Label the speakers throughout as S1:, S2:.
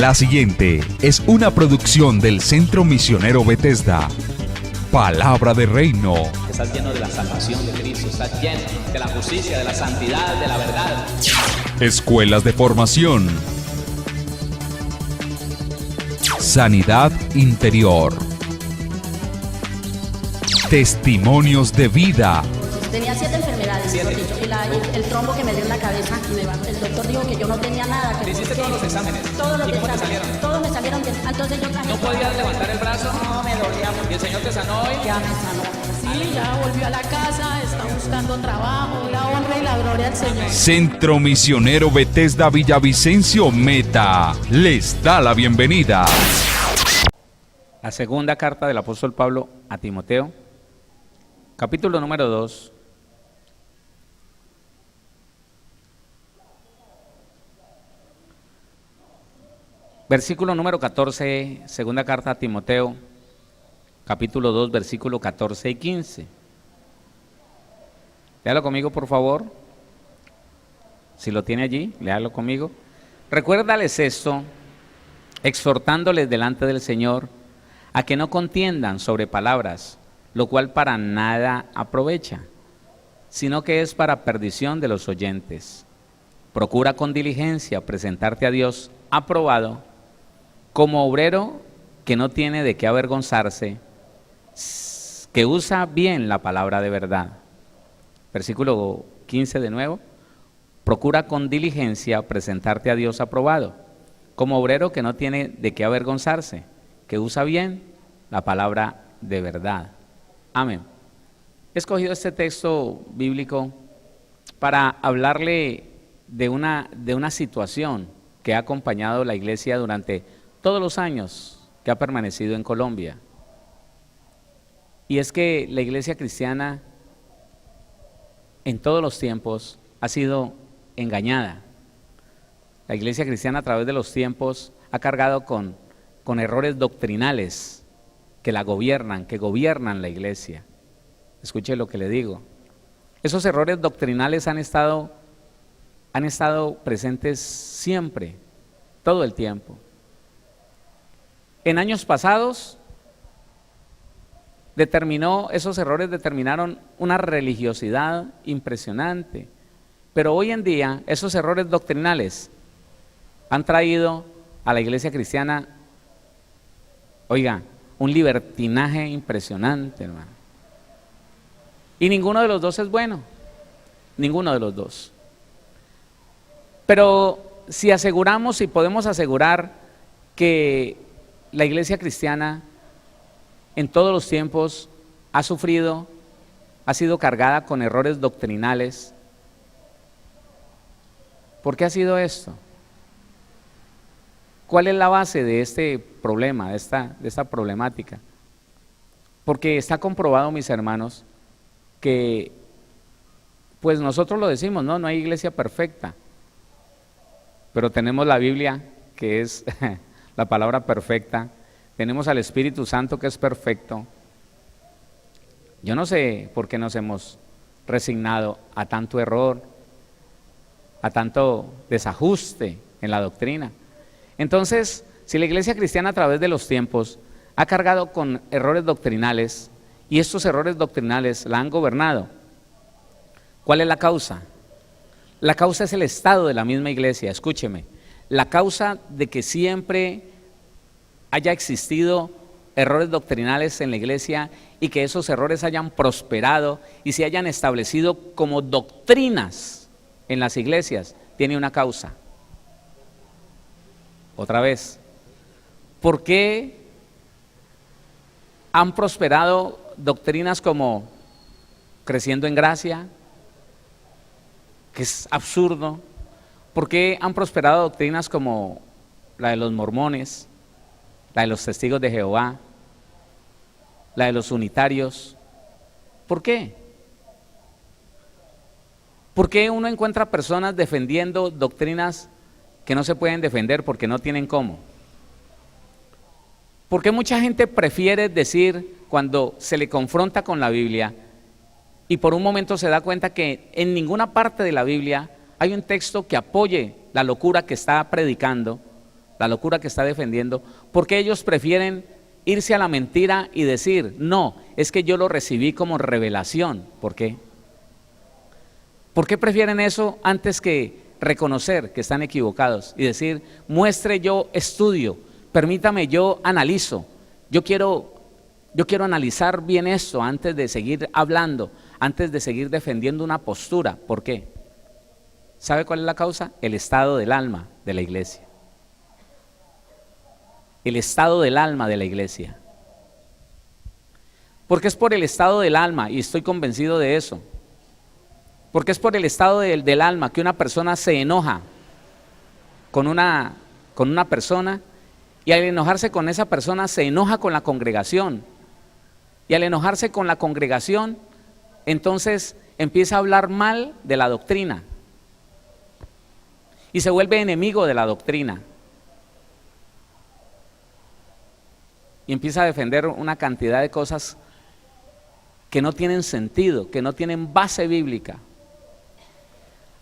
S1: La siguiente es una producción del Centro Misionero Bethesda. Palabra de Reino.
S2: Estás lleno de la salvación de Cristo, estás lleno de la justicia, de la santidad, de la verdad.
S1: Escuelas de formación. Sanidad interior. Testimonios de vida.
S3: Tenía 7 enfermedades, mejor dicho, y el trombo que me dio en la cabeza, el doctor dijo que yo no tenía nada. Que
S2: ¿Hiciste todos los exámenes?
S3: Todos los
S2: ¿Y cómo te
S3: exámenes,
S2: salieron?
S3: todos me salieron bien. Entonces yo traje...
S2: ¿No podías levantar el brazo?
S3: No, me dolía mucho.
S2: ¿Y el Señor te sanó hoy?
S3: Ya me sanó.
S4: Sí, ya volvió a la casa, está buscando trabajo, la honra y la gloria al Señor.
S1: Centro Misionero Bethesda Villavicencio Meta les da la bienvenida.
S2: La segunda carta del apóstol Pablo a Timoteo, capítulo número 2. Versículo número 14, segunda carta a Timoteo, capítulo 2, versículo 14 y 15. Léalo conmigo, por favor. Si lo tiene allí, léalo conmigo. Recuérdales esto, exhortándoles delante del Señor, a que no contiendan sobre palabras, lo cual para nada aprovecha, sino que es para perdición de los oyentes. Procura con diligencia presentarte a Dios aprobado, como obrero que no tiene de qué avergonzarse, que usa bien la palabra de verdad. Versículo 15 de nuevo. Procura con diligencia presentarte a Dios aprobado, como obrero que no tiene de qué avergonzarse, que usa bien la palabra de verdad. Amén. He escogido este texto bíblico para hablarle de una situación que ha acompañado la iglesia durante todos los años que ha permanecido en Colombia. Y es que la iglesia cristiana en todos los tiempos ha sido engañada. La iglesia cristiana a través de los tiempos ha cargado con errores doctrinales que la gobiernan, que gobiernan la iglesia. Escuche lo que le digo. Esos errores doctrinales han estado presentes siempre, todo el tiempo. En años pasados esos errores determinaron una religiosidad impresionante, pero hoy en día esos errores doctrinales han traído a la iglesia cristiana, oiga, un libertinaje impresionante, hermano. Y ninguno de los dos es bueno, ninguno de los dos. Pero si aseguramos y podemos asegurar que la iglesia cristiana en todos los tiempos ha sido cargada con errores doctrinales. ¿Por qué ha sido esto? ¿Cuál es la base de este problema, de esta problemática? Porque está comprobado, mis hermanos, que pues nosotros lo decimos, no hay iglesia perfecta, pero tenemos la Biblia, que es la palabra perfecta, tenemos al Espíritu Santo, que es perfecto. Yo no sé por qué nos hemos resignado a tanto error, a tanto desajuste en la doctrina. Entonces, si la iglesia cristiana a través de los tiempos ha cargado con errores doctrinales y estos errores doctrinales la han gobernado, ¿cuál es la causa? La causa es el estado de la misma iglesia, escúcheme. La causa de que siempre haya existido errores doctrinales en la iglesia y que esos errores hayan prosperado y se hayan establecido como doctrinas en las iglesias, tiene una causa. Otra vez, ¿por qué han prosperado doctrinas como creciendo en gracia, que es absurdo? ¿Por qué han prosperado doctrinas como la de los mormones, la de los testigos de Jehová, la de los unitarios? ¿Por qué? ¿Por qué uno encuentra personas defendiendo doctrinas que no se pueden defender porque no tienen cómo? ¿Por qué mucha gente prefiere decir, cuando se le confronta con la Biblia y por un momento se da cuenta que en ninguna parte de la Biblia hay un texto que apoye la locura que está predicando, la locura que está defendiendo, ¿por qué ellos prefieren irse a la mentira y decir, no, es que yo lo recibí como revelación? ¿Por qué? ¿Por qué prefieren eso antes que reconocer que están equivocados y decir, muestre, yo estudio, permítame, yo analizo, yo quiero analizar bien esto antes de seguir hablando, antes de seguir defendiendo una postura? ¿Por qué? ¿Sabe cuál es la causa? El estado del alma de la iglesia. El estado del alma de la iglesia. Porque es por el estado del alma, y estoy convencido de eso, porque es por el estado del alma que una persona se enoja con una persona, y al enojarse con esa persona se enoja con la congregación, y al enojarse con la congregación entonces empieza a hablar mal de la doctrina y se vuelve enemigo de la doctrina y empieza a defender una cantidad de cosas que no tienen sentido, que no tienen base bíblica.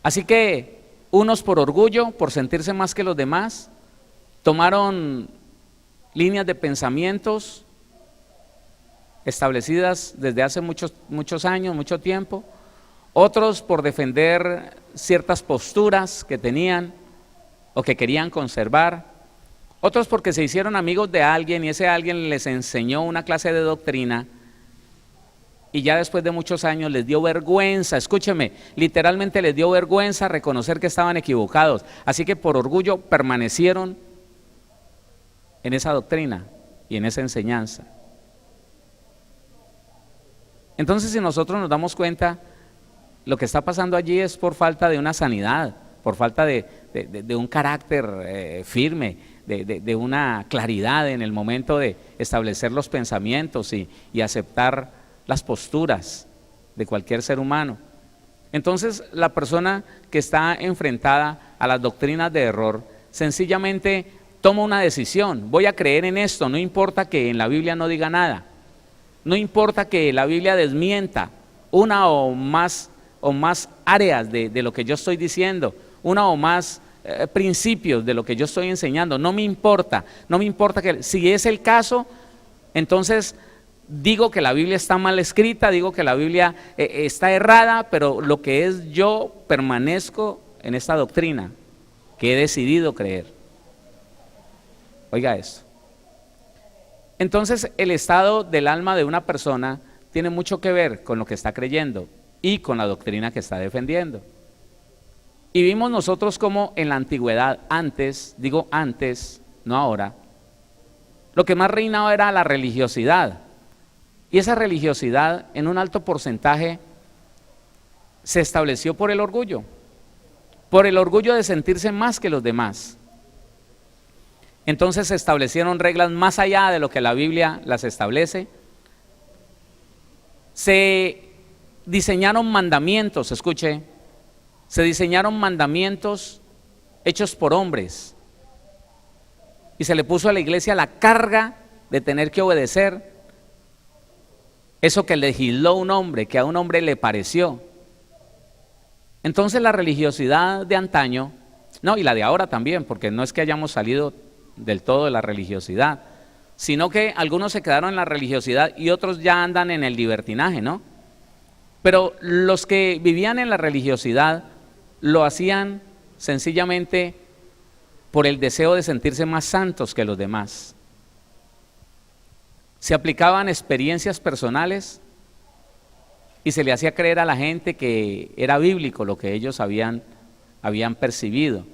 S2: Así que unos por orgullo, por sentirse más que los demás, tomaron líneas de pensamientos establecidas desde hace muchos años, mucho tiempo. Otros por defender ciertas posturas que tenían o que querían conservar. Otros porque se hicieron amigos de alguien y ese alguien les enseñó una clase de doctrina y ya después de muchos años les dio vergüenza, escúcheme, literalmente les dio vergüenza reconocer que estaban equivocados. Así que por orgullo permanecieron en esa doctrina y en esa enseñanza. Entonces, si nosotros nos damos cuenta, lo que está pasando allí es por falta de una sanidad, por falta de un carácter firme, de una claridad en el momento de establecer los pensamientos y aceptar las posturas de cualquier ser humano. Entonces, la persona que está enfrentada a las doctrinas de error, sencillamente toma una decisión: voy a creer en esto, no importa que en la Biblia no diga nada. No importa que la Biblia desmienta una o más áreas de lo que yo estoy diciendo, una o más principios de lo que yo estoy enseñando, no me importa que, si es el caso, entonces digo que la Biblia está mal escrita, digo que la Biblia está errada, pero lo que es, yo permanezco en esta doctrina que he decidido creer. Oiga esto. Entonces, el estado del alma de una persona tiene mucho que ver con lo que está creyendo y con la doctrina que está defendiendo. Y vimos nosotros como en la antigüedad, antes, digo antes, no ahora, lo que más reinaba era la religiosidad. Y esa religiosidad en un alto porcentaje se estableció por el orgullo de sentirse más que los demás. Entonces se establecieron reglas más allá de lo que la Biblia las establece. Se diseñaron mandamientos, escuche, se diseñaron mandamientos hechos por hombres. Y se le puso a la iglesia la carga de tener que obedecer eso que legisló un hombre, que a un hombre le pareció. Entonces la religiosidad de antaño, no, y la de ahora también, porque no es que hayamos salido del todo de la religiosidad, sino que algunos se quedaron en la religiosidad y otros ya andan en el libertinaje, ¿no? Pero los que vivían en la religiosidad lo hacían sencillamente por el deseo de sentirse más santos que los demás. Se aplicaban experiencias personales y se le hacía creer a la gente que era bíblico lo que ellos habían percibido,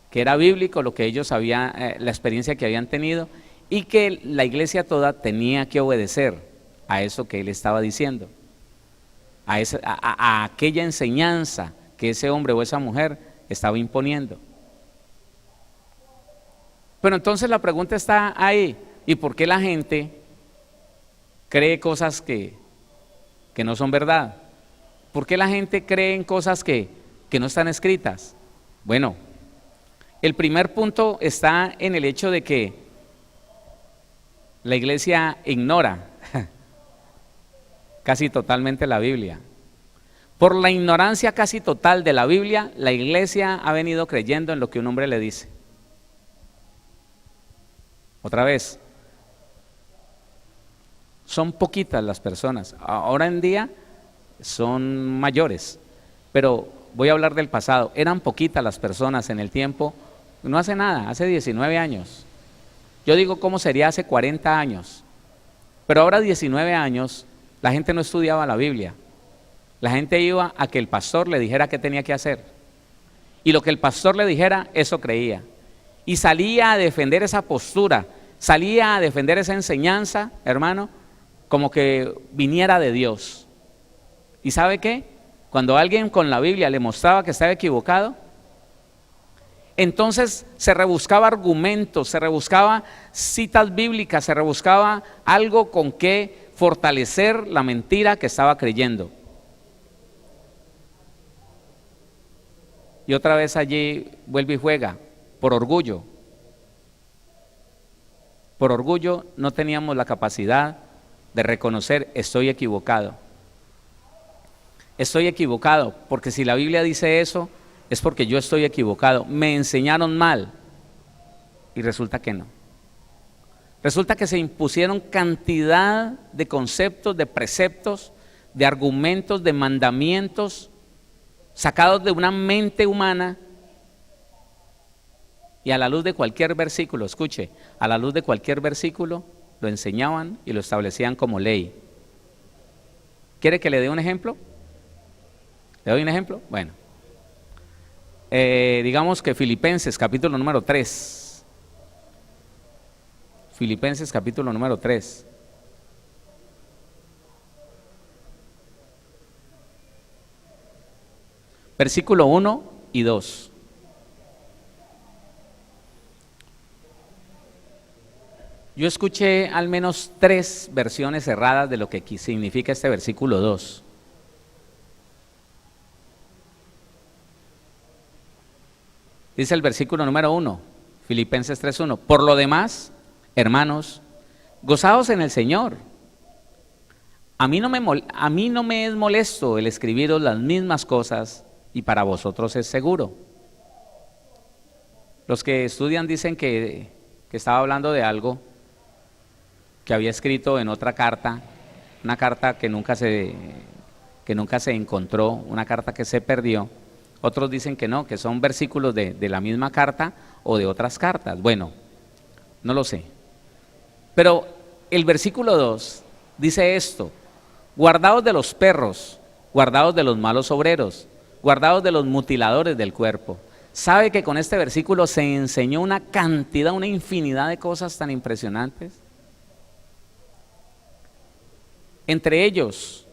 S2: que era bíblico lo que ellos habían, la experiencia que habían tenido, y que la iglesia toda tenía que obedecer a eso que él estaba diciendo, a aquella enseñanza que ese hombre o esa mujer estaba imponiendo. Pero entonces la pregunta está ahí: ¿y por qué la gente cree cosas que no son verdad? ¿Por qué la gente cree en cosas que no están escritas? Bueno, el primer punto está en el hecho de que la iglesia ignora casi totalmente la Biblia. Por la ignorancia casi total de la Biblia, la iglesia ha venido creyendo en lo que un hombre le dice. Otra vez, son poquitas las personas. Ahora en día son mayores, pero voy a hablar del pasado. Eran poquitas las personas en el tiempo, no hace nada, hace 19 años. Yo digo cómo sería hace 40 años, pero ahora 19 años la gente no estudiaba la Biblia. La gente iba a que el pastor le dijera qué tenía que hacer. Y lo que el pastor le dijera, eso creía. Y salía a defender esa postura, salía a defender esa enseñanza, hermano, como que viniera de Dios. ¿Y sabe qué? Cuando alguien con la Biblia le mostraba que estaba equivocado, entonces se rebuscaba argumentos, se rebuscaba citas bíblicas, se rebuscaba algo con que fortalecer la mentira que estaba creyendo. Y otra vez allí vuelve y juega, por orgullo. Por orgullo no teníamos la capacidad de reconocer: estoy equivocado. Estoy equivocado, porque si la Biblia dice eso, es porque yo estoy equivocado. Me enseñaron mal. Y resulta que no. Resulta que se impusieron cantidad de conceptos, de preceptos, de argumentos, de mandamientos, sacados de una mente humana, y a la luz de cualquier versículo, escuche, a la luz de cualquier versículo lo enseñaban y lo establecían como ley. ¿Quiere que le dé un ejemplo? ¿Le doy un ejemplo? Bueno, digamos que Filipenses capítulo número 3. Filipenses capítulo número 3. Versículo 1 y 2. Yo escuché al menos 3 versiones erradas de lo que significa este versículo 2. Dice el versículo número 1, Filipenses 3:1. Por lo demás, hermanos, gozaos en el Señor. A mí no me es molesto el escribiros las mismas cosas, y para vosotros es seguro. Los que estudian dicen que estaba hablando de algo que había escrito en otra carta, una carta que nunca se encontró, una carta que se perdió. Otros dicen que no, que son versículos de la misma carta o de otras cartas. Bueno, no lo sé. Pero el versículo 2 dice esto: guardaos de los perros, guardaos de los malos obreros, guardaos de los mutiladores del cuerpo. ¿Sabe que con este versículo se enseñó una cantidad, una infinidad de cosas tan impresionantes? Entre ellos,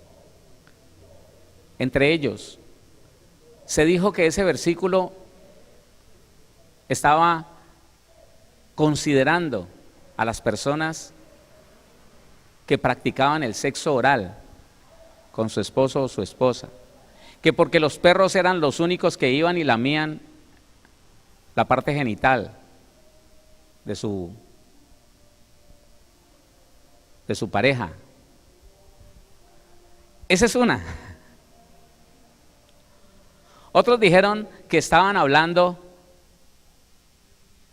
S2: se dijo que ese versículo estaba considerando a las personas que practicaban el sexo oral con su esposo o su esposa, que porque los perros eran los únicos que iban y lamían la parte genital de su pareja. Esa es una. Otros dijeron que estaban hablando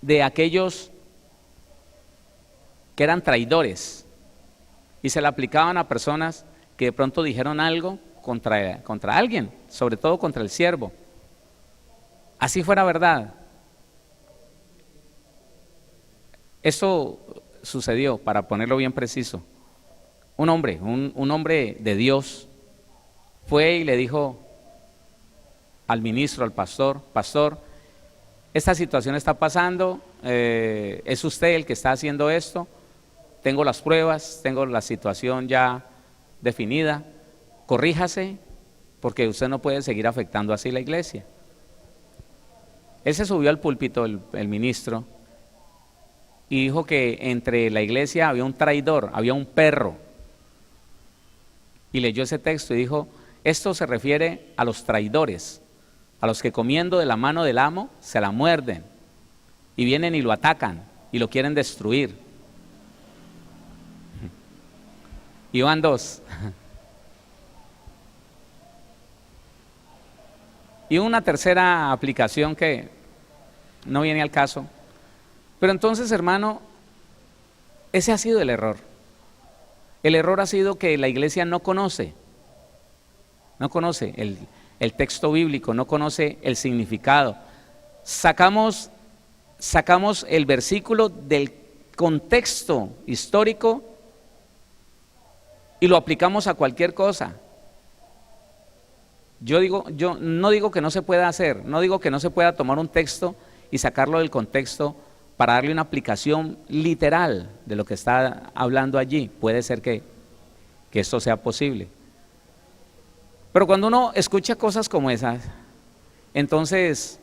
S2: de aquellos que eran traidores y se le aplicaban a personas que de pronto dijeron algo contra alguien, sobre todo contra el siervo. Así fuera verdad. Eso sucedió, para ponerlo bien preciso. Un hombre de Dios fue y le dijo al ministro, al pastor: pastor, esta situación está pasando, es usted el que está haciendo esto, tengo las pruebas, tengo la situación ya definida, corríjase, porque usted no puede seguir afectando así la iglesia. Él se subió al púlpito, el ministro, y dijo que entre la iglesia había un traidor, había un perro, y leyó ese texto y dijo: esto se refiere a los traidores, a los que comiendo de la mano del amo se la muerden y vienen y lo atacan y lo quieren destruir. Y van 2. Y una tercera aplicación que no viene al caso. Pero entonces, hermano, Ese ha sido el error. El error ha sido que la iglesia no conoce el texto bíblico, no conoce el significado. Sacamos el versículo del contexto histórico y lo aplicamos a cualquier cosa. Yo no digo que no se pueda hacer, no digo que no se pueda tomar un texto y sacarlo del contexto para darle una aplicación literal de lo que está hablando allí. Puede ser que esto sea posible. Pero cuando uno escucha cosas como esas, entonces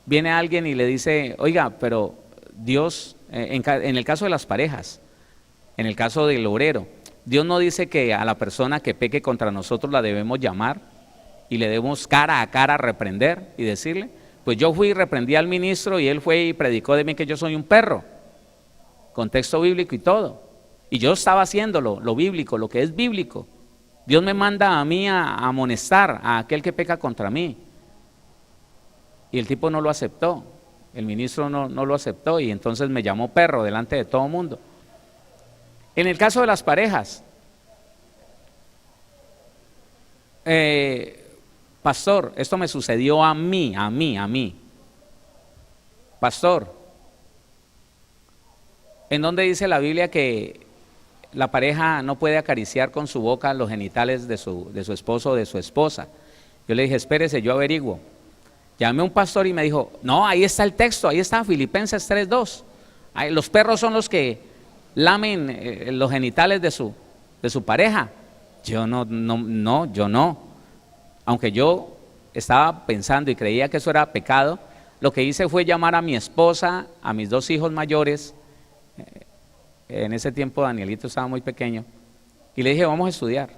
S2: viene alguien y le dice, oiga, pero Dios, en el caso de las parejas, en el caso del obrero, Dios no dice que a la persona que peque contra nosotros la debemos llamar y le debemos cara a cara reprender y decirle, pues yo fui y reprendí al ministro y él fue y predicó de mí que yo soy un perro, contexto bíblico y todo, y yo estaba haciéndolo, lo bíblico, lo que es bíblico. Dios me manda a mí a amonestar a aquel que peca contra mí, y el tipo no lo aceptó, el ministro no lo aceptó, y entonces me llamó perro delante de todo el mundo. En el caso de las parejas, pastor, esto me sucedió a mí. Pastor, ¿en dónde dice la Biblia que la pareja no puede acariciar con su boca los genitales de su esposo o de su esposa? Yo le dije, espérese, yo averiguo. Llamé a un pastor y me dijo, no, ahí está el texto, ahí está, Filipenses 3:2. Los perros son los que lamen los genitales de su pareja. Yo no. Aunque yo estaba pensando y creía que eso era pecado, lo que hice fue llamar a mi esposa, a mis 2 hijos mayores. En ese tiempo Danielito estaba muy pequeño, y le dije, vamos a estudiar.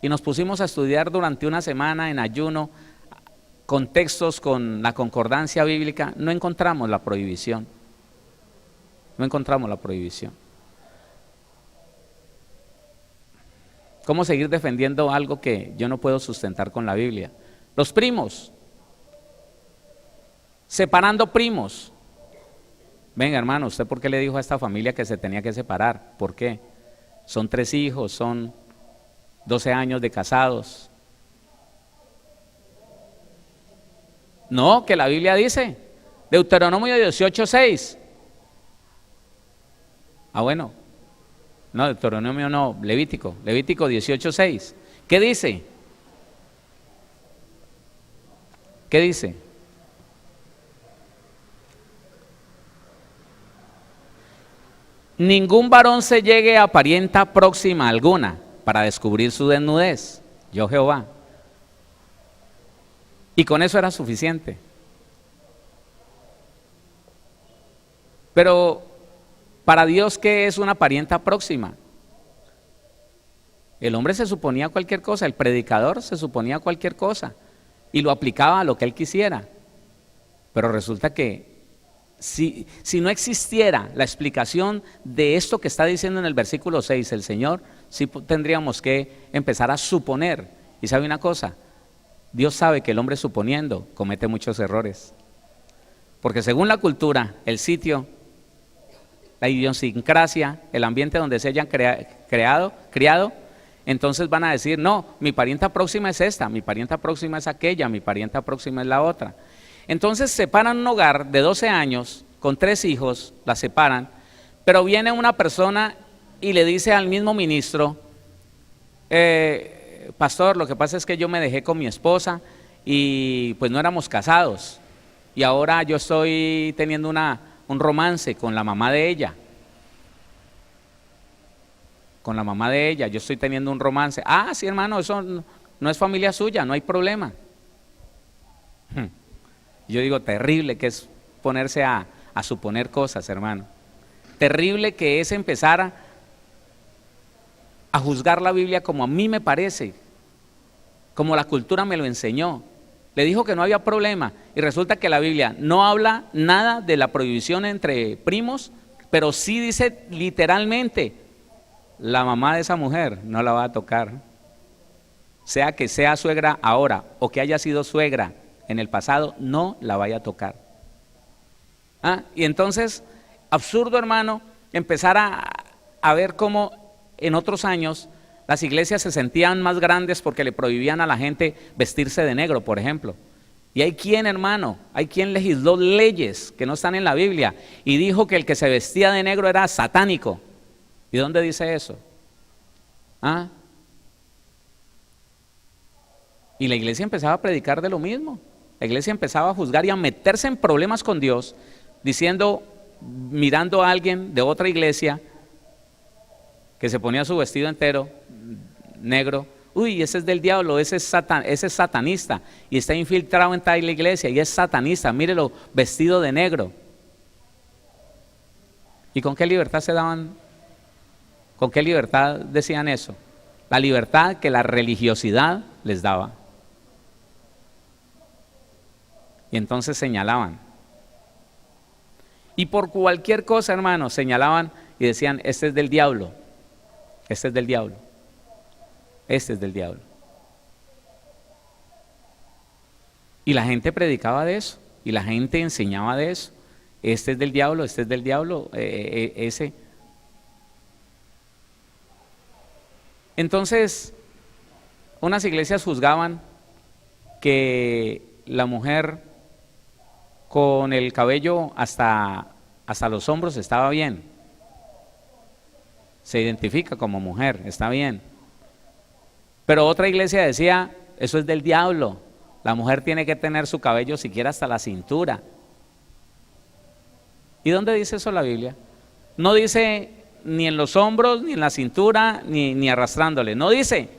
S2: Y nos pusimos a estudiar durante una semana en ayuno, con textos, con la concordancia bíblica. No encontramos la prohibición. ¿Cómo seguir defendiendo algo que yo no puedo sustentar con la Biblia? Los primos, separando primos. Venga, hermano, ¿usted por qué le dijo a esta familia que se tenía que separar? ¿Por qué? Son 3 hijos, son 12 años de casados. No, que la Biblia dice, Deuteronomio 18:6. Bueno, no, Deuteronomio no, Levítico 18:6. ¿Qué dice? Ningún varón se llegue a parienta próxima alguna para descubrir su desnudez, yo Jehová. Y con eso era suficiente. Pero para Dios, ¿qué es una parienta próxima? El hombre se suponía cualquier cosa, el predicador se suponía cualquier cosa y lo aplicaba a lo que él quisiera. Pero resulta que si no existiera la explicación de esto que está diciendo en el versículo 6 el Señor, sí tendríamos que empezar a suponer. Y sabe una cosa, Dios sabe que el hombre suponiendo comete muchos errores, porque según la cultura, el sitio, la idiosincrasia, el ambiente donde se hayan criado, entonces van a decir, no, mi parienta próxima es esta, mi parienta próxima es aquella, mi parienta próxima es la otra. Entonces separan un hogar de 12 años con 3 hijos, la separan, pero viene una persona y le dice al mismo ministro, pastor, lo que pasa es que yo me dejé con mi esposa y pues no éramos casados, y ahora yo estoy teniendo un romance con la mamá de ella. Yo estoy teniendo un romance. Sí, hermano, eso no es familia suya, no hay problema. Yo digo, terrible que es ponerse a suponer cosas, hermano. Terrible que es empezar a juzgar la Biblia como a mí me parece, como la cultura me lo enseñó. Le dijo que no había problema y resulta que la Biblia no habla nada de la prohibición entre primos, pero sí dice literalmente, la mamá de esa mujer no la va a tocar, sea que sea suegra ahora o que haya sido suegra en el pasado, no la vaya a tocar. Y entonces, absurdo, hermano, empezar a ver cómo en otros años las iglesias se sentían más grandes porque le prohibían a la gente vestirse de negro, por ejemplo. Y hay quien, hermano, hay quien legisló leyes que no están en la Biblia y dijo que el que se vestía de negro era satánico. ¿Y dónde dice eso? ¿Ah? Y la iglesia empezaba a predicar de lo mismo. La iglesia empezaba a juzgar y a meterse en problemas con Dios, diciendo, mirando a alguien de otra iglesia que se ponía su vestido entero negro, uy, ese es del diablo, ese es satanista y está infiltrado en tal iglesia y es satanista, mírelo vestido de negro. ¿Y con qué libertad se daban? ¿Con qué libertad decían eso? La libertad que la religiosidad les daba. Y entonces señalaban. Y por cualquier cosa, hermano, señalaban y decían, este es del diablo, este es del diablo, este es del diablo. Y la gente predicaba de eso, y la gente enseñaba de eso. Este es del diablo, este es del diablo, ese. Entonces, unas iglesias juzgaban que la mujer con el cabello hasta los hombros estaba bien, se identifica como mujer, está bien. Pero otra iglesia decía, eso es del diablo, la mujer tiene que tener su cabello siquiera hasta la cintura. ¿Y dónde dice eso la Biblia? No dice ni en los hombros, ni en la cintura, ni arrastrándole, no dice.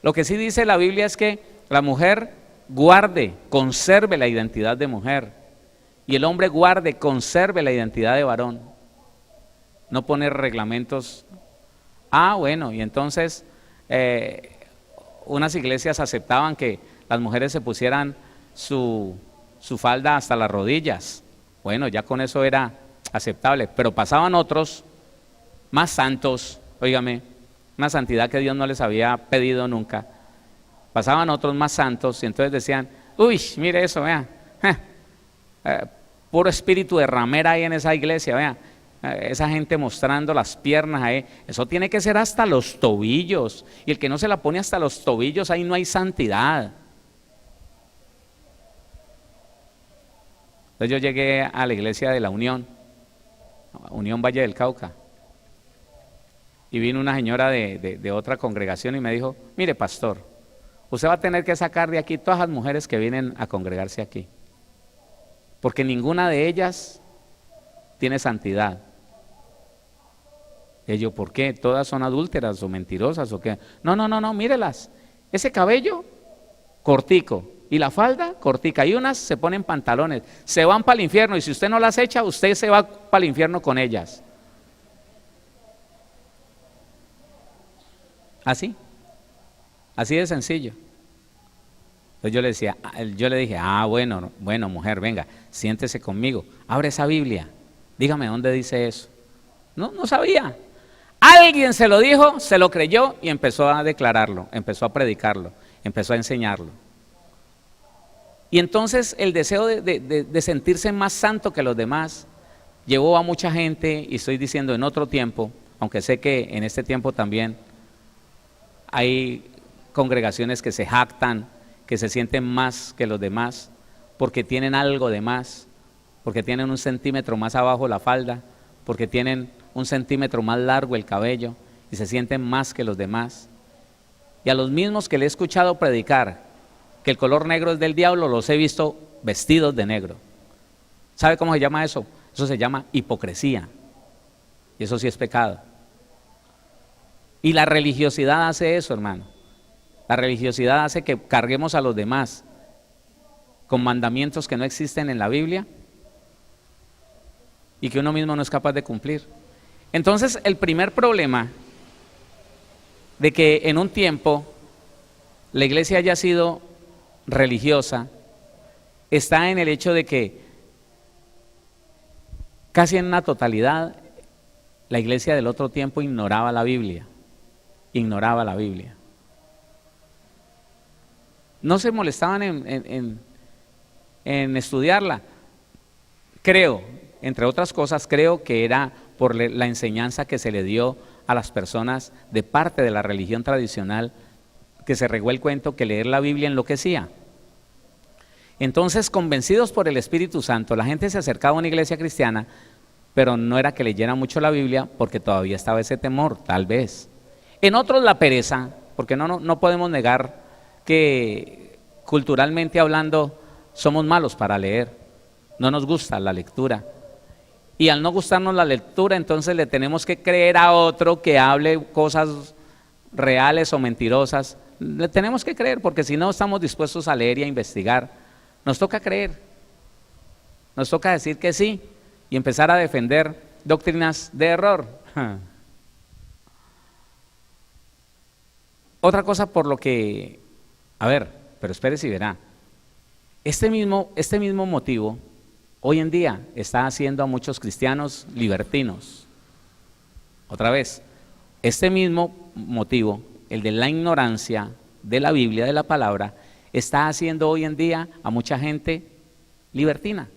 S2: Lo que sí dice la Biblia es que la mujer guarde, conserve la identidad de mujer y el hombre guarde, conserve la identidad de varón. No poner reglamentos. Bueno, y entonces unas iglesias aceptaban que las mujeres se pusieran su falda hasta las rodillas. Bueno, ya con eso era aceptable, pero pasaban otros más santos, óigame, una santidad que Dios no les había pedido nunca. Pasaban otros más santos y entonces decían, uy, mire eso, vea, puro espíritu de ramera ahí en esa iglesia, vea, esa gente mostrando las piernas ahí, eso tiene que ser hasta los tobillos, y el que no se la pone hasta los tobillos, ahí no hay santidad. Entonces yo llegué a la iglesia de la Unión Valle del Cauca, y vino una señora de otra congregación y me dijo, mire pastor, usted va a tener que sacar de aquí todas las mujeres que vienen a congregarse aquí, porque ninguna de ellas tiene santidad. Y yo, ¿por qué? ¿Todas son adúlteras o mentirosas o qué? No, mírelas, ese cabello cortico y la falda cortica, y unas se ponen pantalones, se van para el infierno, y si usted no las echa, usted se va para el infierno con ellas. Así de sencillo. Entonces yo le dije, bueno mujer, venga, siéntese conmigo, abre esa Biblia, dígame dónde dice eso. No sabía. Alguien se lo dijo, se lo creyó y empezó a declararlo, empezó a predicarlo, empezó a enseñarlo. Y entonces el deseo de sentirse más santo que los demás llevó a mucha gente, y estoy diciendo en otro tiempo, aunque sé que en este tiempo también hay congregaciones que se jactan, que se sienten más que los demás, porque tienen algo de más, porque tienen 1 centímetro más abajo la falda, porque tienen 1 centímetro más largo el cabello, y se sienten más que los demás. Y a los mismos que le he escuchado predicar que el color negro es del diablo, los he visto vestidos de negro. ¿Sabe cómo se llama eso? Eso se llama hipocresía, y eso sí es pecado. Y la religiosidad hace eso, hermano. La religiosidad hace que carguemos a los demás con mandamientos que no existen en la Biblia y que uno mismo no es capaz de cumplir. Entonces, el primer problema de que en un tiempo la iglesia haya sido religiosa está en el hecho de que casi en una totalidad la iglesia del otro tiempo ignoraba la Biblia. No se molestaban en estudiarla. Creo entre otras cosas, creo que era por la enseñanza que se le dio a las personas de parte de la religión tradicional, que se regó el cuento que leer la Biblia enloquecía. Entonces, convencidos por el Espíritu Santo, la gente se acercaba a una iglesia cristiana, pero no era que leyera mucho la Biblia, porque todavía estaba ese temor, tal vez. En otros la pereza, porque no podemos negar que culturalmente hablando somos malos para leer, no nos gusta la lectura. Y al no gustarnos la lectura, entonces le tenemos que creer a otro que hable cosas reales o mentirosas. Le tenemos que creer, porque si no estamos dispuestos a leer y a investigar. Nos toca creer, nos toca decir que sí y empezar a defender doctrinas de error. Otra cosa por lo que, pero espérese y verá, este mismo motivo hoy en día está haciendo a muchos cristianos libertinos. Otra vez, este mismo motivo, el de la ignorancia de la Biblia, de la palabra, está haciendo hoy en día a mucha gente libertina.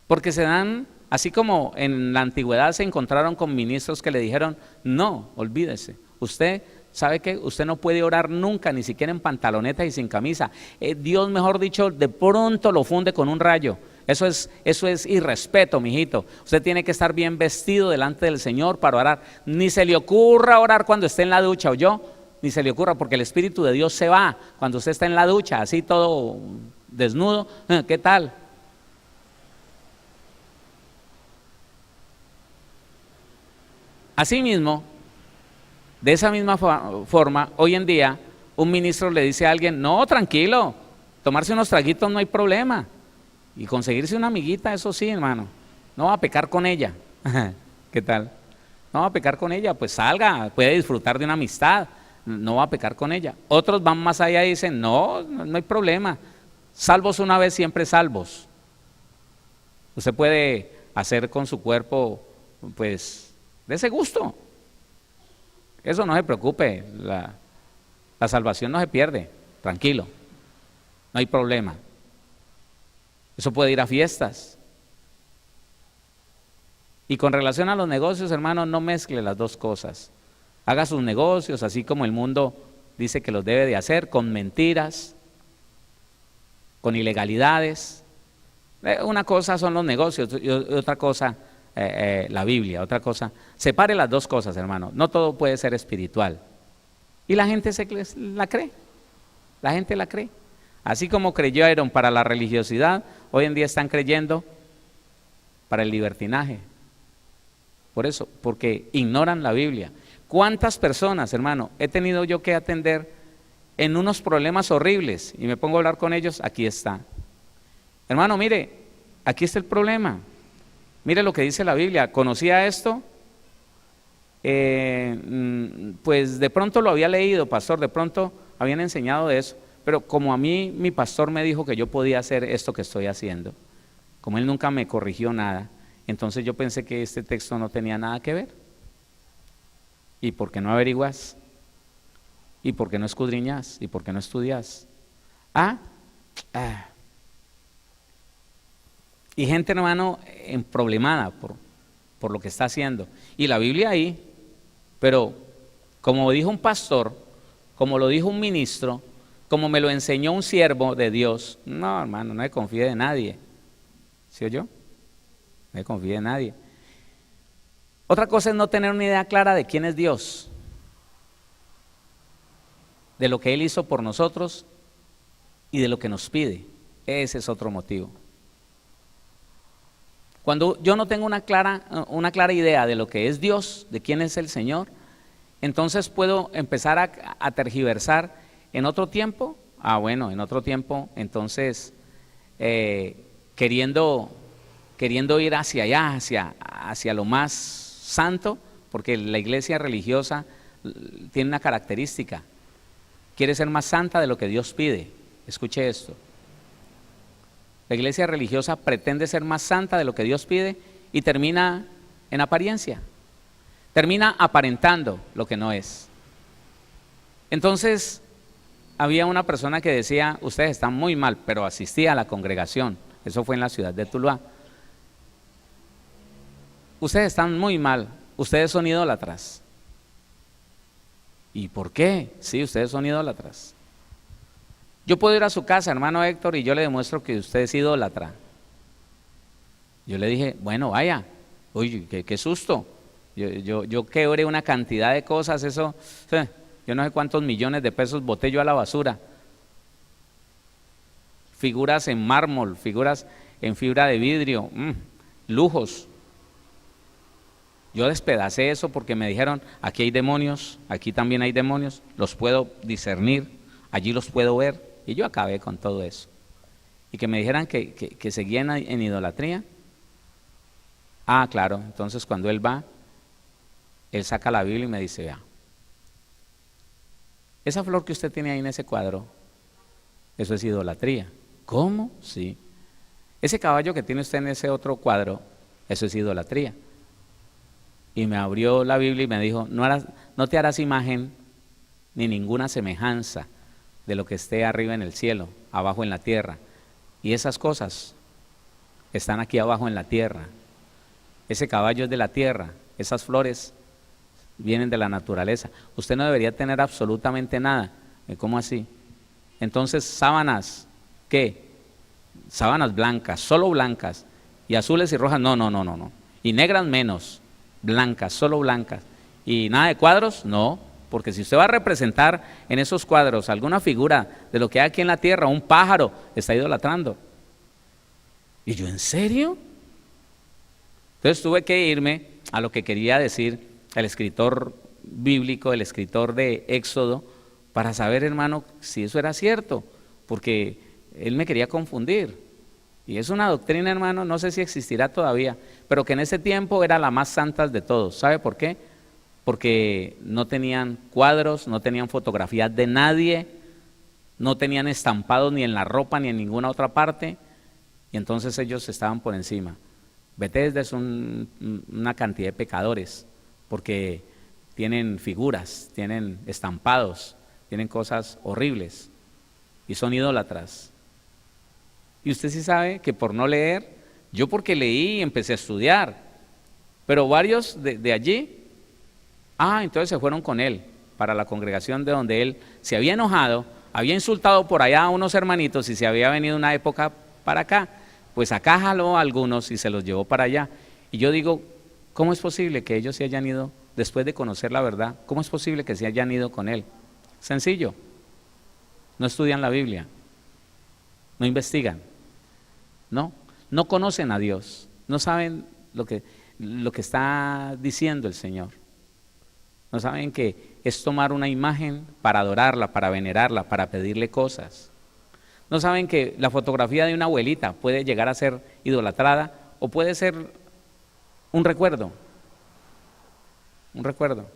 S2: Porque se dan, así como en la antigüedad se encontraron con ministros que le dijeron, no, olvídese, usted sabe que usted no puede orar nunca, ni siquiera en pantaloneta y sin camisa. Dios, mejor dicho, de pronto lo funde con un rayo. Eso es irrespeto, mijito. Usted tiene que estar bien vestido delante del Señor para orar. Ni se le ocurra orar cuando esté en la ducha, ¿oyó? Ni se le ocurra, porque el Espíritu de Dios se va cuando usted está en la ducha, así todo desnudo. ¿Qué tal? Asimismo, de esa misma forma, hoy en día, un ministro le dice a alguien, no, tranquilo, tomarse unos traguitos no hay problema. Y conseguirse una amiguita, eso sí, hermano, no va a pecar con ella. ¿Qué tal? No va a pecar con ella, pues salga, puede disfrutar de una amistad, no va a pecar con ella. Otros van más allá y dicen, no hay problema, salvos una vez, siempre salvos. Usted puede hacer con su cuerpo, pues, de ese gusto. Eso no se preocupe, la salvación no se pierde, tranquilo, no hay problema. Eso puede ir a fiestas. Y con relación a los negocios, hermano, no mezcle las dos cosas. Haga sus negocios así como el mundo dice que los debe de hacer, con mentiras, con ilegalidades. Una cosa son los negocios y otra cosa la Biblia, otra cosa. Separe las dos cosas, hermano. No todo puede ser espiritual. Y la gente la cree. La gente la cree. Así como creyeron para la religiosidad, hoy en día están creyendo para el libertinaje. Por eso, porque ignoran la Biblia. ¿Cuántas personas, hermano, he tenido yo que atender en unos problemas horribles y me pongo a hablar con ellos? Aquí está. Hermano, mire, aquí está el problema. Mire lo que dice la Biblia. ¿Conocía esto? Pues de pronto lo había leído, pastor, de pronto habían enseñado de eso. Pero como a mí mi pastor me dijo que yo podía hacer esto que estoy haciendo, como él nunca me corrigió nada, entonces yo pensé que este texto no tenía nada que ver. ¿Y por qué no averiguas? ¿Y por qué no escudriñas? ¿Y por qué no estudias? Y gente, hermano, emproblemada por lo que está haciendo. Y la Biblia ahí, pero como dijo un pastor, como lo dijo un ministro, como me lo enseñó un siervo de Dios, no, hermano, no me confíe de nadie. ¿Sí oyó? No me confíe de nadie. Otra cosa es no tener una idea clara de quién es Dios, de lo que Él hizo por nosotros y de lo que nos pide. Ese es otro motivo. Cuando yo no tengo una clara idea de lo que es Dios, de quién es el Señor, entonces puedo empezar a tergiversar. En otro tiempo, en otro tiempo, entonces, queriendo ir hacia allá, hacia lo más santo, porque la iglesia religiosa tiene una característica, quiere ser más santa de lo que Dios pide. Escuche esto. La iglesia religiosa pretende ser más santa de lo que Dios pide y termina en apariencia, termina aparentando lo que no es. Entonces, había una persona que decía, ustedes están muy mal, pero asistía a la congregación, Eso fue en la ciudad de Tuluá. Ustedes están muy mal, ustedes son idólatras. ¿Y por qué? Sí, ustedes son idólatras. Yo puedo ir a su casa, hermano Héctor, y yo le demuestro que usted es idólatra. Yo le dije, bueno, vaya. Uy, qué susto. Yo quebré una cantidad de cosas, eso, yo no sé cuántos millones de pesos boté yo a la basura. Figuras en mármol, figuras en fibra de vidrio, lujos. Yo despedacé eso porque me dijeron, aquí hay demonios, aquí también hay demonios, los puedo discernir, allí los puedo ver, y yo acabé con todo eso. Y que me dijeran que seguían en idolatría. Ah, claro, entonces cuando él va, él saca la Biblia y me dice, vea, esa flor que usted tiene ahí en ese cuadro, eso es idolatría. ¿Cómo? Sí. Ese caballo que tiene usted en ese otro cuadro, eso es idolatría. Y me abrió la Biblia y me dijo, no te harás imagen ni ninguna semejanza de lo que esté arriba en el cielo, abajo en la tierra. Y esas cosas están aquí abajo en la tierra. Ese caballo es de la tierra, esas flores vienen de la naturaleza. Usted no debería tener absolutamente nada. ¿Cómo así? Entonces, sábanas, ¿qué? Sábanas blancas, solo blancas, y azules y rojas, no. Y negras menos, blancas, solo blancas. ¿Y nada de cuadros? No, porque si usted va a representar en esos cuadros alguna figura de lo que hay aquí en la tierra, un pájaro, está idolatrando. Y yo, ¿en serio? Entonces tuve que irme a lo que quería decir el escritor bíblico, el escritor de Éxodo, para saber, hermano, si eso era cierto, porque él me quería confundir. Y es una doctrina, hermano, no sé si existirá todavía, pero que en ese tiempo era la más santa de todos. ¿Sabe por qué? Porque no tenían cuadros, no tenían fotografías de nadie, no tenían estampados ni en la ropa ni en ninguna otra parte, y entonces ellos estaban por encima. Bethesda es una cantidad de pecadores, porque tienen figuras, tienen estampados, tienen cosas horribles, y son idólatras. Y usted sí sabe que por no leer, yo porque leí y empecé a estudiar, pero varios de allí, entonces se fueron con él para la congregación de donde él se había enojado, había insultado por allá a unos hermanitos y se había venido una época para acá, pues acá jaló a algunos y se los llevó para allá. Y yo digo, ¿cómo es posible que ellos se hayan ido después de conocer la verdad? ¿Cómo es posible que se hayan ido con él? Sencillo, no estudian la Biblia, no investigan, no conocen a Dios, no saben lo que está diciendo el Señor, no saben que es tomar una imagen para adorarla, para venerarla, para pedirle cosas. No saben que la fotografía de una abuelita puede llegar a ser idolatrada o puede ser un recuerdo. Un recuerdo.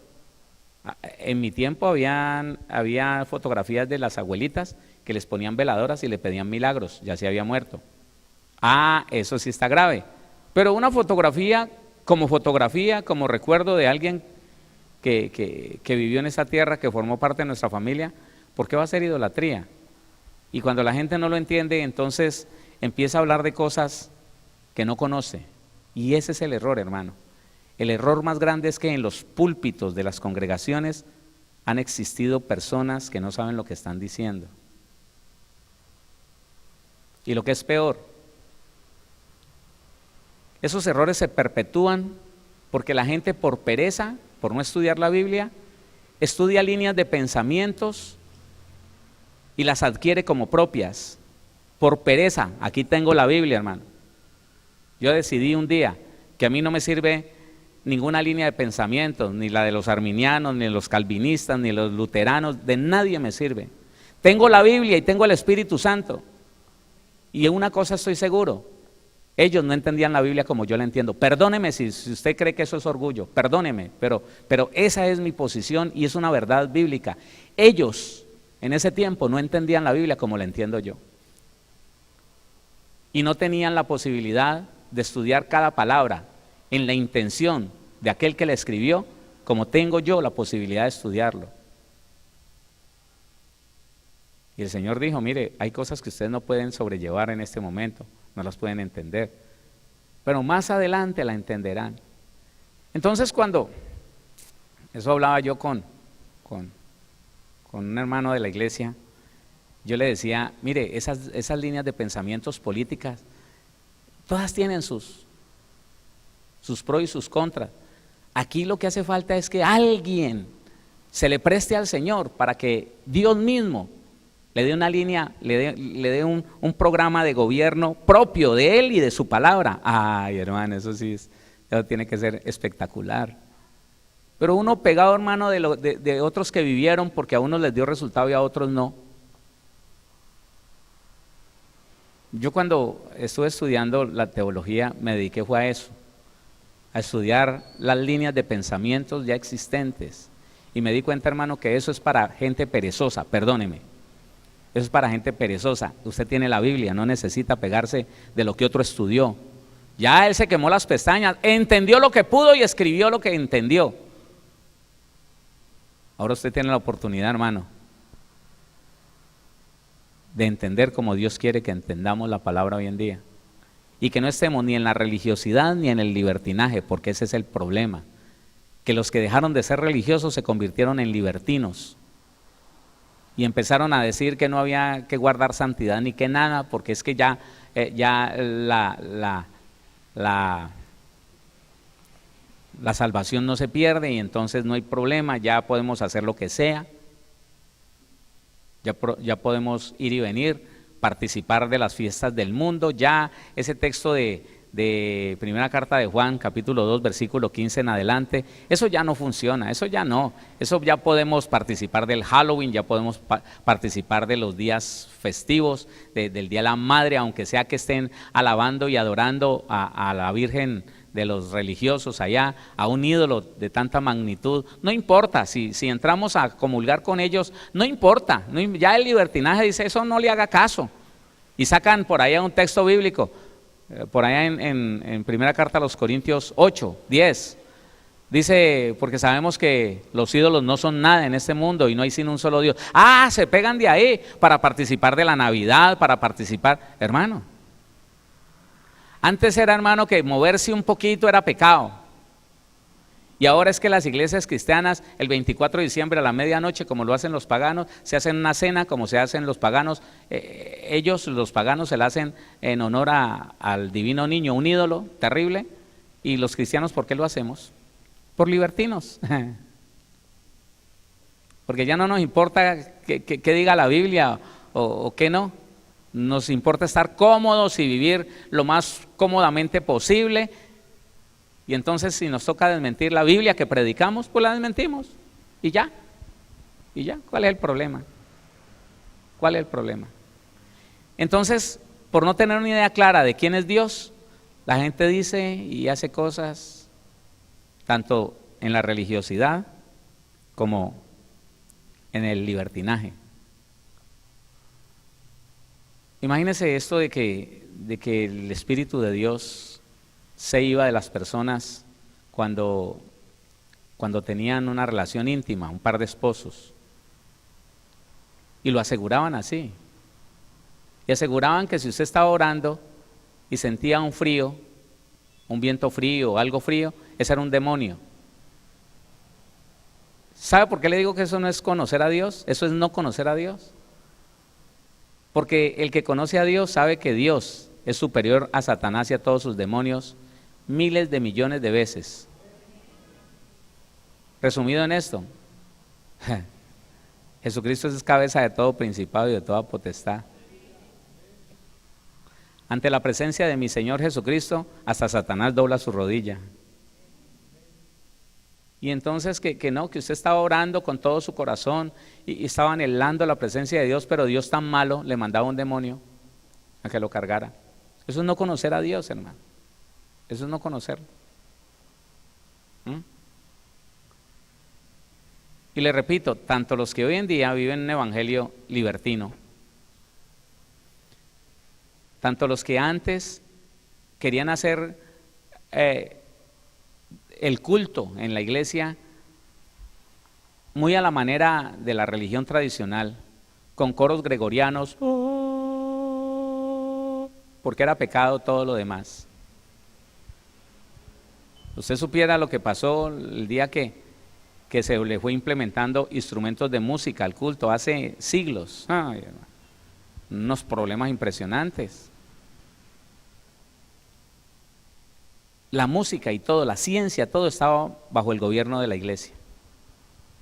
S2: En mi tiempo había fotografías de las abuelitas que les ponían veladoras y le pedían milagros, ya se había muerto. Eso sí está grave. Pero una fotografía, como recuerdo de alguien que vivió en esa tierra, que formó parte de nuestra familia, ¿por qué va a ser idolatría? Y cuando la gente no lo entiende, entonces empieza a hablar de cosas que no conoce. Y ese es el error, hermano. El error más grande es que en los púlpitos de las congregaciones han existido personas que no saben lo que están diciendo. Y lo que es peor, esos errores se perpetúan porque la gente por pereza, por no estudiar la Biblia, estudia líneas de pensamientos y las adquiere como propias, por pereza. Aquí tengo la Biblia, hermano. Yo decidí un día que a mí no me sirve ninguna línea de pensamiento, ni la de los arminianos, ni de los calvinistas, ni de los luteranos, de nadie me sirve. Tengo la Biblia y tengo el Espíritu Santo. Y en una cosa estoy seguro, ellos no entendían la Biblia como yo la entiendo. Perdóneme si usted cree que eso es orgullo, perdóneme, pero esa es mi posición y es una verdad bíblica. Ellos en ese tiempo no entendían la Biblia como la entiendo yo. Y no tenían la posibilidad de estudiar cada palabra en la intención de aquel que la escribió, como tengo yo la posibilidad de estudiarlo. Y el Señor dijo, mire, hay cosas que ustedes no pueden sobrellevar en este momento, no las pueden entender, pero más adelante la entenderán. Entonces eso hablaba yo con un hermano de la iglesia, yo le decía, mire, esas líneas de pensamientos políticas, todas tienen sus pros y sus contras. Aquí lo que hace falta es que alguien se le preste al Señor para que Dios mismo le dé una línea, le dé un programa de gobierno propio de Él y de su palabra. Ay, hermano, eso tiene que ser espectacular. Pero uno pegado, hermano, de otros que vivieron, porque a unos les dio resultado y a otros no. Yo cuando estuve estudiando la teología me dediqué fue a eso, a estudiar las líneas de pensamientos ya existentes. Y me di cuenta, hermano, que eso es para gente perezosa, perdóneme. Eso es para gente perezosa. Usted tiene la Biblia, no necesita pegarse de lo que otro estudió. Ya él se quemó las pestañas, entendió lo que pudo y escribió lo que entendió. Ahora usted tiene la oportunidad, hermano, de entender como Dios quiere que entendamos la palabra hoy en día. Y que no estemos ni en la religiosidad ni en el libertinaje, porque ese es el problema. Que los que dejaron de ser religiosos se convirtieron en libertinos. Y empezaron a decir que no había que guardar santidad ni que nada, porque es que ya la salvación no se pierde y entonces no hay problema, ya podemos hacer lo que sea. Ya podemos ir y venir, participar de las fiestas del mundo. Ya ese texto de primera carta de Juan, capítulo 2, versículo 15 en adelante, eso ya no funciona, eso ya no. Eso ya podemos participar del Halloween, ya podemos participar de los días festivos, del Día de la Madre, aunque sea que estén alabando y adorando a la Virgen de los religiosos allá, a un ídolo de tanta magnitud. No importa, si entramos a comulgar con ellos, no importa, ya el libertinaje dice, eso no le haga caso. Y sacan por allá un texto bíblico, por allá en primera carta a los Corintios 8, 10, dice, porque sabemos que los ídolos no son nada en este mundo y no hay sino un solo Dios. Se pegan de ahí para participar de la Navidad, para participar, hermano. Antes era, hermano, que moverse un poquito era pecado. Y ahora es que las iglesias cristianas, el 24 de diciembre a la medianoche, como lo hacen los paganos, se hacen una cena como se hacen los paganos. Ellos, los paganos, se la hacen en honor al divino niño, un ídolo terrible. Y los cristianos, ¿por qué lo hacemos? Por libertinos. Porque ya no nos importa qué diga la Biblia o qué no. Nos importa estar cómodos y vivir lo más cómodamente posible. Y entonces si nos toca desmentir la Biblia que predicamos, pues la desmentimos. Y ya. ¿Cuál es el problema? ¿Cuál es el problema? Entonces, por no tener una idea clara de quién es Dios, la gente dice y hace cosas tanto en la religiosidad como en el libertinaje. Imagínense esto de que el Espíritu de Dios se iba de las personas cuando tenían una relación íntima, un par de esposos, y lo aseguraban así. Y aseguraban que si usted estaba orando y sentía un frío, un viento frío o algo frío, ese era un demonio. ¿Sabe por qué le digo que eso no es conocer a Dios? Eso es no conocer a Dios. Porque el que conoce a Dios sabe que Dios es superior a Satanás y a todos sus demonios miles de millones de veces. Resumido en esto, Jesucristo es cabeza de todo principado y de toda potestad. Ante la presencia de mi Señor Jesucristo, hasta Satanás dobla su rodilla. Y entonces que usted estaba orando con todo su corazón y estaba anhelando la presencia de Dios, pero Dios tan malo le mandaba un demonio a que lo cargara. Eso es no conocer a Dios, hermano. Eso es no conocerlo. Y le repito, tanto los que hoy en día viven un evangelio libertino, tanto los que antes querían hacer el culto en la iglesia muy a la manera de la religión tradicional, con coros gregorianos, porque era pecado todo lo demás. Usted supiera lo que pasó el día que se le fue implementando instrumentos de música al culto hace siglos. Ay, hermano, unos problemas impresionantes. La música y todo, la ciencia, todo estaba bajo el gobierno de la iglesia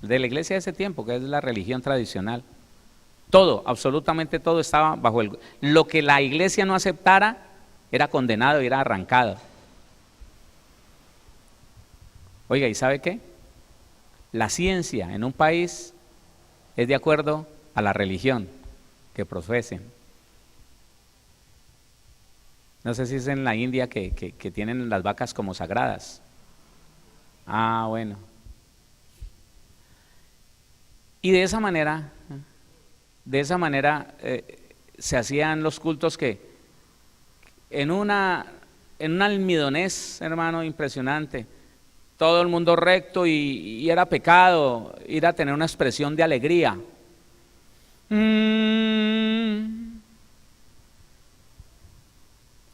S2: de ese tiempo, que es la religión tradicional. Todo, absolutamente todo estaba bajo lo que la iglesia no aceptara era condenado y era arrancado. Oiga, ¿y sabe qué? La ciencia en un país es de acuerdo a la religión que profesen. No sé si es en la India que tienen las vacas como sagradas. Ah, bueno. Y de esa manera se hacían los cultos que en un almidonés, hermano, impresionante. Todo el mundo recto y era pecado ir a tener una expresión de alegría.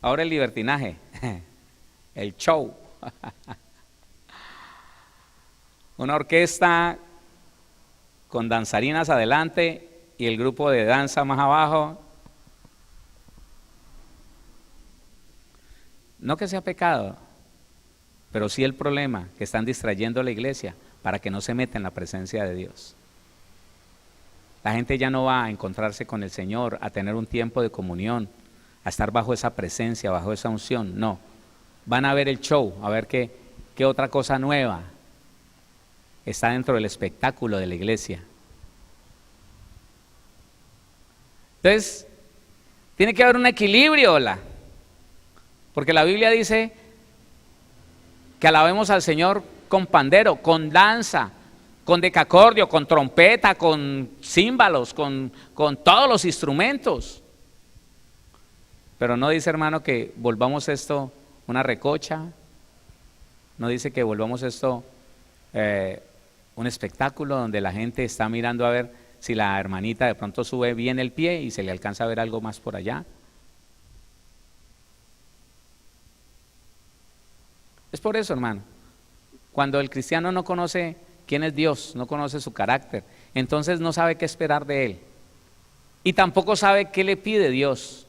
S2: Ahora el libertinaje, el show. Una orquesta con danzarinas adelante y el grupo de danza más abajo. No que sea pecado, pero sí el problema, que están distrayendo a la iglesia para que no se meta en la presencia de Dios. La gente ya no va a encontrarse con el Señor, a tener un tiempo de comunión, a estar bajo esa presencia, bajo esa unción. No, van a ver el show, a ver qué otra cosa nueva está dentro del espectáculo de la iglesia. Entonces, tiene que haber un equilibrio, porque la Biblia dice que alabemos al Señor con pandero, con danza, con decacordio, con trompeta, con címbalos, con todos los instrumentos. Pero no dice, hermano, que volvamos esto una recocha, no dice que volvamos esto un espectáculo donde la gente está mirando a ver si la hermanita de pronto sube bien el pie y se le alcanza a ver algo más por allá. Es por eso, hermano, cuando el cristiano no conoce quién es Dios, no conoce su carácter, entonces no sabe qué esperar de Él y tampoco sabe qué le pide Dios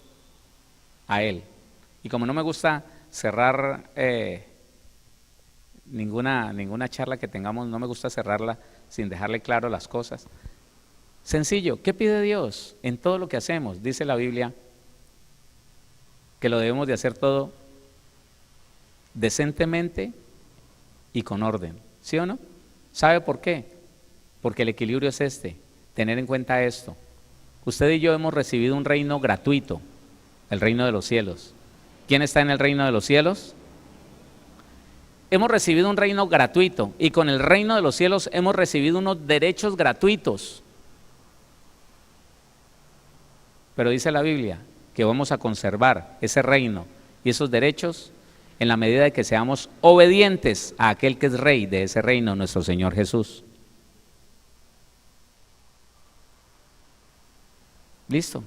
S2: a Él. Y como no me gusta cerrar ninguna charla que tengamos, no me gusta cerrarla sin dejarle claro las cosas. Sencillo, ¿qué pide Dios en todo lo que hacemos? Dice la Biblia que lo debemos de hacer todo decentemente y con orden, ¿sí o no? ¿Sabe por qué? Porque el equilibrio es tener en cuenta esto. Usted y yo hemos recibido un reino gratuito, el reino de los cielos. ¿Quién está en el reino de los cielos? Hemos recibido un reino gratuito y con el reino de los cielos hemos recibido unos derechos gratuitos. Pero dice la Biblia que vamos a conservar ese reino y esos derechos en la medida de que seamos obedientes a aquel que es rey de ese reino, nuestro Señor Jesús. Listo.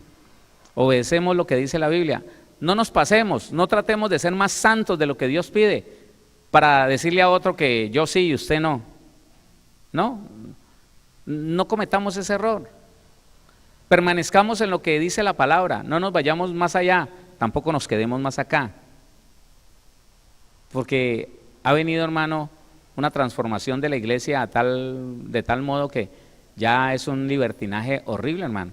S2: Obedecemos lo que dice la Biblia. No nos pasemos, no tratemos de ser más santos de lo que Dios pide para decirle a otro que yo sí y usted no. No cometamos ese error. Permanezcamos en lo que dice la palabra, no nos vayamos más allá, tampoco nos quedemos más acá. Porque ha venido, hermano, una transformación de la iglesia de tal modo que ya es un libertinaje horrible, hermano.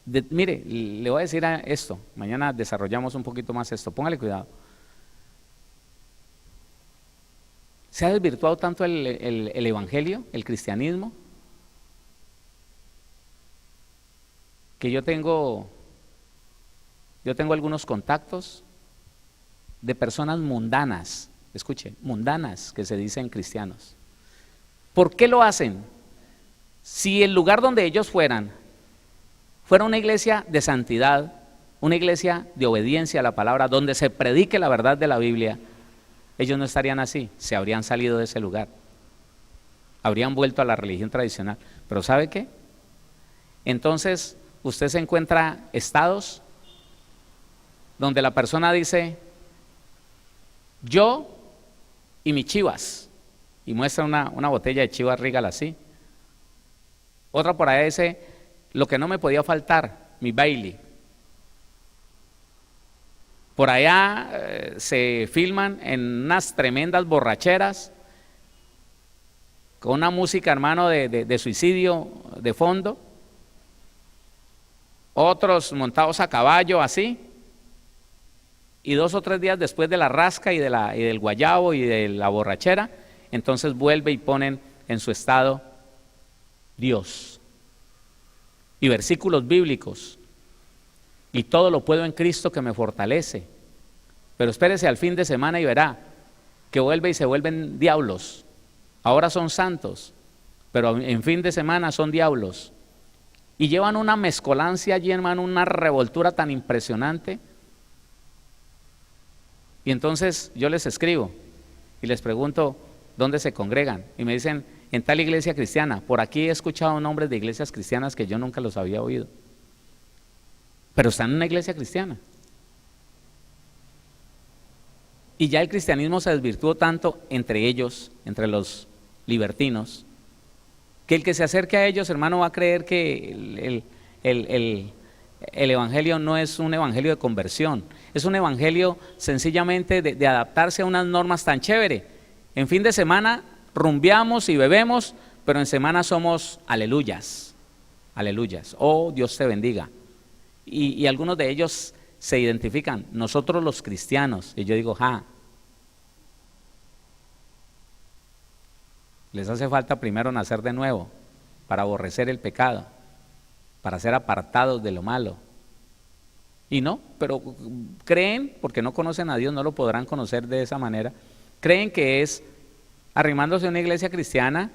S2: Mire, le voy a decir esto, mañana desarrollamos un poquito más esto, póngale cuidado. Se ha desvirtuado tanto el evangelio, el cristianismo, que yo tengo algunos contactos de personas mundanas, escuche, mundanas que se dicen cristianos. ¿Por qué lo hacen? Si el lugar donde ellos fuera una iglesia de santidad, una iglesia de obediencia a la palabra, donde se predique la verdad de la Biblia, ellos no estarían así, se habrían salido de ese lugar, habrían vuelto a la religión tradicional. Pero ¿sabe qué? Entonces usted se encuentra estados donde la persona dice, yo y mis Chivas, y muestra una botella de Chivas Regal así. Otra por ahí dice, lo que no me podía faltar, mi Bailey. Por allá se filman en unas tremendas borracheras, con una música, hermano, de suicidio de fondo. Otros montados a caballo, así. Y 2 o 3 días después de la rasca y del guayabo y de la borrachera, entonces vuelve y ponen en su estado Dios. Y versículos bíblicos. Y todo lo puedo en Cristo que me fortalece. Pero espérese al fin de semana y verá que vuelve y se vuelven diablos. Ahora son santos, pero en fin de semana son diablos. Y llevan una mezcolancia allí, hermano, una revoltura tan impresionante. Y entonces yo les escribo y les pregunto dónde se congregan. Y me dicen, en tal iglesia cristiana. Por aquí he escuchado nombres de iglesias cristianas que yo nunca los había oído. Pero están en una iglesia cristiana. Y ya el cristianismo se desvirtuó tanto entre ellos, entre los libertinos, que el que se acerque a ellos, hermano, va a creer que el evangelio no es un evangelio de conversión, es un evangelio sencillamente de adaptarse a unas normas tan chévere. En fin de semana rumbeamos y bebemos, pero en semana somos aleluyas, aleluyas, oh Dios te bendiga. Y algunos de ellos se identifican, nosotros los cristianos, y yo digo, les hace falta primero nacer de nuevo, para aborrecer el pecado, para ser apartados de lo malo. Y no, pero creen, porque no conocen a Dios, no lo podrán conocer de esa manera, creen que es arrimándose a una iglesia cristiana,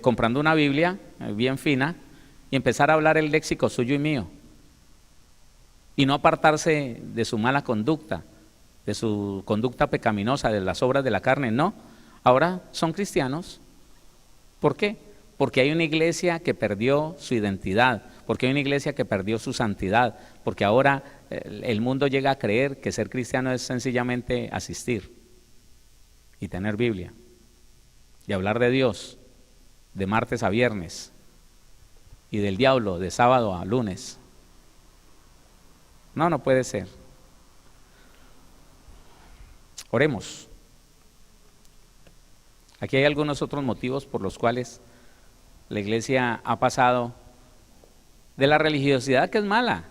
S2: comprando una Biblia bien fina, y empezar a hablar el léxico suyo y mío, y no apartarse de su mala conducta, de su conducta pecaminosa, de las obras de la carne. No, ahora son cristianos. ¿Por qué? Porque hay una iglesia que perdió su identidad, porque hay una iglesia que perdió su santidad, porque ahora el mundo llega a creer que ser cristiano es sencillamente asistir y tener Biblia y hablar de Dios de martes a viernes y del diablo de sábado a lunes. No, no puede ser. Oremos. Aquí hay algunos otros motivos por los cuales la iglesia ha pasado de la religiosidad, que es mala,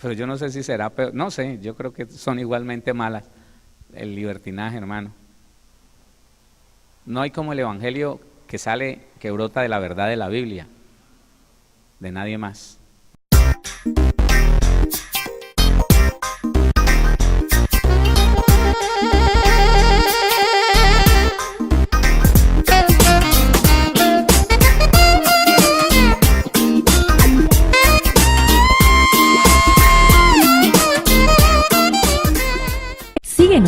S2: pero yo no sé si será peor, no sé, yo creo que son igualmente malas. El libertinaje, hermano. No hay como el evangelio que sale, que brota de la verdad de la Biblia, de nadie más.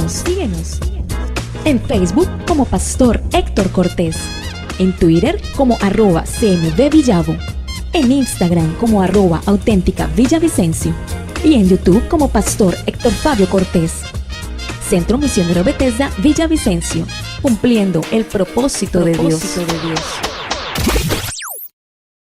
S5: Síguenos en Facebook como Pastor Héctor Cortés, en Twitter como @CMVVillavo, en Instagram como @auténtica Villavicencio y en YouTube como Pastor Héctor Fabio Cortés. Centro Misionero Bethesda Villavicencio, cumpliendo el propósito de Dios.